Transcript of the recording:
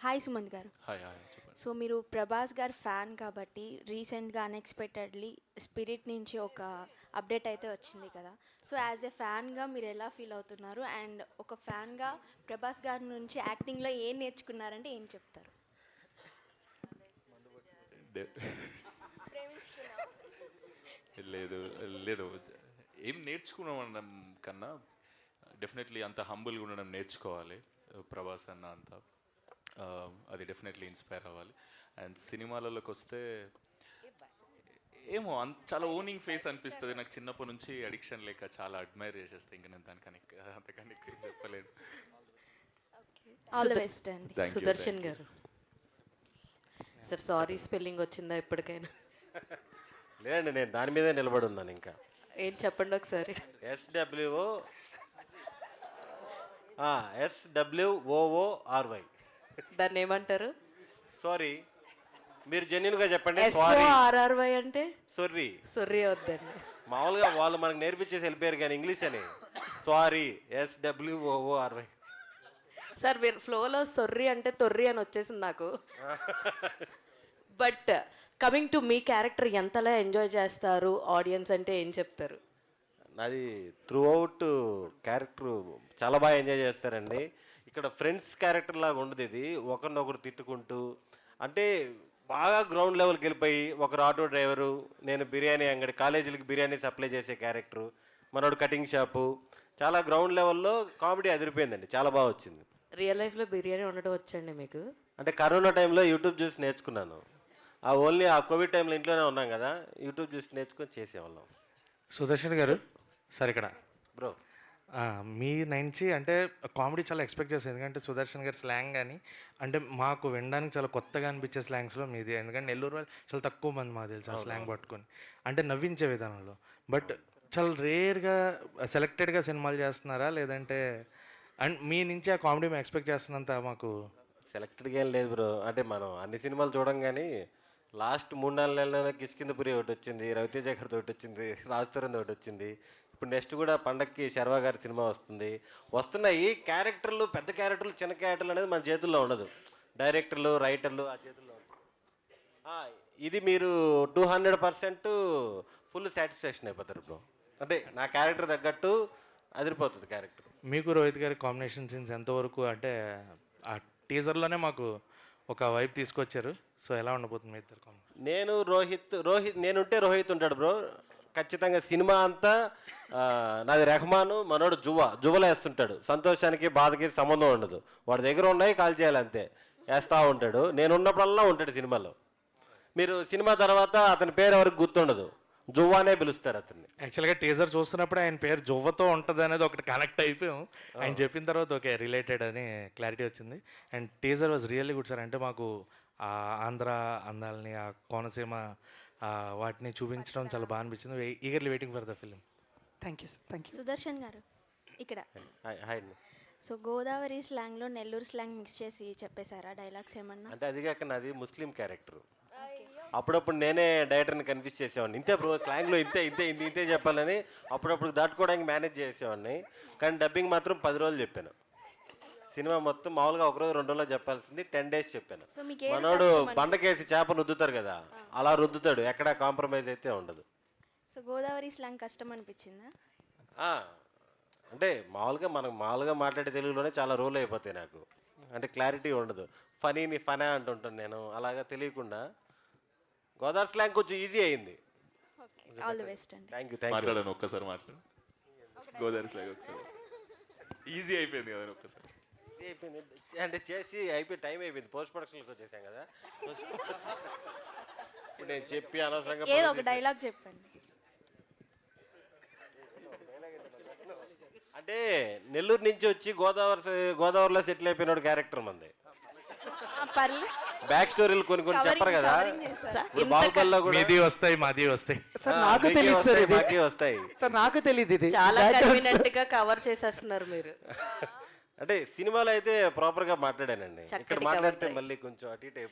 Hi Sumanth గారు. Hi hi చెప్పండి. So మీరు ప్రభాస్ గారి ఫ్యాన్ కాబట్టి రీసెంట్గా అన్ఎక్స్పెక్టెడ్లీ స్పిరిట్ నుంచి ఒక అప్డేట్ అయితే వచ్చింది కదా. సో యాజ్ ఎ ఫ్యాన్గా మీరు ఎలా ఫీల్ అవుతున్నారు అండ్ ఒక ఫ్యాన్గా ప్రభాస్ గారి నుంచి యాక్టింగ్లో ఏం నేర్చుకున్నారంటే ఏం చెప్తారు? లేదు లేదు, ఏం నేర్చుకున్నాం అనడం కన్నా డెఫినెట్లీ అంత హంబుల్గా ఉండడం నేర్చుకోవాలి. ప్రభాస్ అన్న అంత అది డెఫినెట్లీ ఇన్స్పైర్ అవ్వాలి. అండ్ సినిమాలలోకి వస్తే ఏమో చాలా ఓనింగ్ ఫేస్ అనిపిస్తుంది నాకు. చిన్నప్పటి నుంచి అడిక్షన్ లేక చాలా అడ్మైర్ చేసేస్తాను. ఇంకా నేను దానికని అంతకని ఏం చెప్పలేను. ఆల్ ది బెస్ట్ అండి. సుదర్శన్ గారు సార్, సారీ స్పెల్లింగ్ వచ్చిందా ఇప్పటికైనా? లేదండి, నేను దాని మీదే నిలబడి ఉన్నాను. ఇంకా ఏం చెప్పండి ఒకసారి. SWOORY. దాన్ని ఏమంటారు? సారీ, మీరు జెన్యున్గా చెప్పండి. SORRY అంటే సొర్రీ. సొర్రీ వద్దండి. మామూలుగా వాళ్ళు మనకు నేర్పించేసి వెళ్ళిపోయారు కానీ ఇంగ్లీష్ అని. Sorry, SWOORY. సార్ మీరు ఫ్లోలో సొర్రీ అంటే తొర్రీ అని వచ్చేసింది నాకు. But coming to me character ఎంతలా ఎంజాయ్ చేస్తారు ఆడియన్స్ అంటే ఏం చెప్తారు? నాది త్రూ అవుట్ క్యారెక్టర్ చాలా బాగా ఎంజాయ్ చేస్తారండి. ఇక్కడ ఫ్రెండ్స్ క్యారెక్టర్ లాగా ఉండదు ఇది. ఒకరినొకరు తిట్టుకుంటూ, అంటే బాగా గ్రౌండ్ లెవెల్కి వెళ్ళిపోయి, ఒకరు ఆటో డ్రైవరు, నేను బిర్యానీ అంగడి, కాలేజీలకి బిర్యానీ సప్లై చేసే క్యారెక్టరు, మనోడు కటింగ్ షాపు, చాలా గ్రౌండ్ లెవెల్లో కామెడీ అదిరిపోయిందండి. చాలా బాగా వచ్చింది. రియల్ లైఫ్లో బిర్యానీ వండడం వచ్చండి మీకు? అంటే కరోనా టైంలో యూట్యూబ్ చూసి నేర్చుకున్నాను. ఓన్లీ ఆ కోవిడ్ టైంలో ఇంట్లోనే ఉన్నాం కదా, యూట్యూబ్ చూసి నేర్చుకొని చేసేవాళ్ళం. సుదర్శన్ గారు సార్, ఇక్కడ బ్రో మీ నుంచి అంటే కామెడీ చాలా ఎక్స్పెక్ట్ చేస్తాను. ఎందుకంటే సుదర్శన్ గారి స్లాంగ్ కానీ అంటే మాకు వినడానికి చాలా కొత్తగా అనిపించే స్లాంగ్స్లో మీది. ఎందుకంటే నెల్లూరు వాళ్ళు చాలా తక్కువ మంది మాకు తెలుసు ఆ స్లాంగ్ పట్టుకొని అంటే నవ్వించే విధానంలో. బట్ చాలా రేర్గా సెలెక్టెడ్గా సినిమాలు చేస్తున్నారా, లేదంటే అండ్ మీ నుంచి ఆ కామెడీ మేము ఎక్స్పెక్ట్ చేస్తున్నంత మాకు సెలెక్టెడ్గా ఏం లేదు బ్రో. అంటే మనం అన్ని సినిమాలు చూడం కానీ లాస్ట్ 3-4 నెలల కిష్కిందపురి ఒకటి వచ్చింది, రవితేజ గారితో ఒకటి వచ్చింది, రాజతరుణ్ ఒకటి వచ్చింది. ఇప్పుడు నెక్స్ట్ కూడా పండక్కి శర్వా గారి సినిమా వస్తుంది. వస్తున్నాయి క్యారెక్టర్లు, పెద్ద క్యారెక్టర్లు, చిన్న క్యారెక్టర్లు అనేది మన చేతుల్లో ఉండదు. డైరెక్టర్లు, రైటర్లు ఆ చేతుల్లో ఉండదు. ఇది మీరు 200% ఫుల్ సాటిస్ఫాక్షన్ అయిపోతారు బ్రో. అంటే నా క్యారెక్టర్ తగ్గట్టు అదిరిపోతుంది క్యారెక్టర్. మీకు రోహిత్ గారి కాంబినేషన్ సీన్స్ ఎంతవరకు అంటే ఆ టీజర్లోనే మాకు ఒక వైపు తీసుకొచ్చారు. సో ఎలా ఉండబోతుంది మీ ఇద్దరు కాంబినేషన్? నేనుంటే రోహిత్ ఉంటాడు బ్రో ఖచ్చితంగా. సినిమా అంతా నాది రెహమాను, మనోడు జువ్వలు వేస్తుంటాడు. సంతోషానికి బాధకి సంబంధం ఉండదు. వాడి దగ్గర ఉన్నాయి, కాల్ చేయాలంతే, వేస్తూ ఉంటాడు. నేను ఉన్నప్పుడల్లా ఉంటాడు సినిమాలో. మీరు సినిమా తర్వాత అతని పేరు ఎవరికి గుర్తుండదు, జువ్వానే పిలుస్తారు అతన్ని. యాక్చువల్గా టీజర్ చూస్తున్నప్పుడు ఆయన పేరు జువ్వతో ఉంటుంది అనేది ఒకటి కనెక్ట్ అయిపోయాం. ఆయన చెప్పిన తర్వాత ఓకే రిలేటెడ్ అని క్లారిటీ వచ్చింది. And teaser was really good sir. అంటే మాకు ఆ ఆంధ్ర అందాలని, ఆ కోనసీమ వాటిని చూపించడం చాలా బాగా అనిపించింది. Eagerly waiting for the film. Thank you sir. Thank you. Sudarshan garu ఇక్కడ. హాయ్ అండి. సో గోదావరి స్లాంగ్లో నెల్లూరు స్లాంగ్ మిక్స్ చేసి చెప్పేశారా డైలాగ్స్ ఏమన్నా? అంటే అది కాక నాది ముస్లిం క్యారెక్టర్. అప్పుడప్పుడు నేనే డైరెక్టర్ని కన్ఫ్యూజ్ చేసేవాడిని. ఇంతే బ్రో స్లాంగ్లో ఇంతే చెప్పాలని అప్పుడప్పుడు దాటుకోవడానికి మేనేజ్ చేసేవాడిని. కానీ డబ్బింగ్ మాత్రం 10 రోజులు చెప్పాను. సినిమా మొత్తం మామూలుగా 1 రోజు 2 రోజుల్లో చెప్పాల్సింది 10 days చెప్పాను. మనోడు బండకేసి చేపను రుద్దుతారు కదా, అలా రుద్దుతాడు. ఎక్కడ కాంప్రమైజ్ అయితే ఉండదు. సో గోదావరి స్లాంగ్ కష్టం అనిపించిందా? అంటే మామూలుగా మాట్లాడే తెలుగులోనే చాలా రోల్ అయిపోతాయి నాకు. అంటే క్లారిటీ ఉండదు. ఫనీని ఫనా అంటుంటాను నేను, అలాగా తెలియకుండా. గోదావరి స్లాంగ్ కొంచెం ఈజీ అయింది. ఆల్ ది బెస్ట్ అండి. Thank you. మాట్లాడాను ఒక్కసారి మాట్లాడు. గోదావరి స్లాగ్ ఒకసారి. ఈజీ అయిపోయింది కదా ఒక్కసారి. ఈజీ అయిపోయింది అంటే చేసి అయిపోయి టైం అయిపోయింది. పోస్ట్ ప్రొడక్షన్కి వచ్చేసాం కదా. ఇప్పుడు నేను చెప్పి అనవసరంగా ఏదో ఒక డైలాగ్ చెప్పండి. అంటే నెల్లూరు నుంచి వచ్చి గోదావరిలో సెటిల్ అయిపోయినాడు క్యారెక్టర్ మంది. బ్యాక్ స్టోరీలు కొన్ని చెప్పరు కదా. బాహుబలిలో కూడా మీది వస్తాయి, మాది వస్తాయి సార్. నాకు తెలియదు సార్, ఇది వస్తాయి సార్. నాకు తెలియదు, ఇది చాలా కన్వీనియంట్ గా కవర్ చేసేస్తున్నారు మీరు. అంటే సినిమాలో అయితే ప్రాపర్ గా మాట్లాడానండి. ఇక్కడ మాట్లాడితే మళ్ళీ కొంచెం అటు ఇటు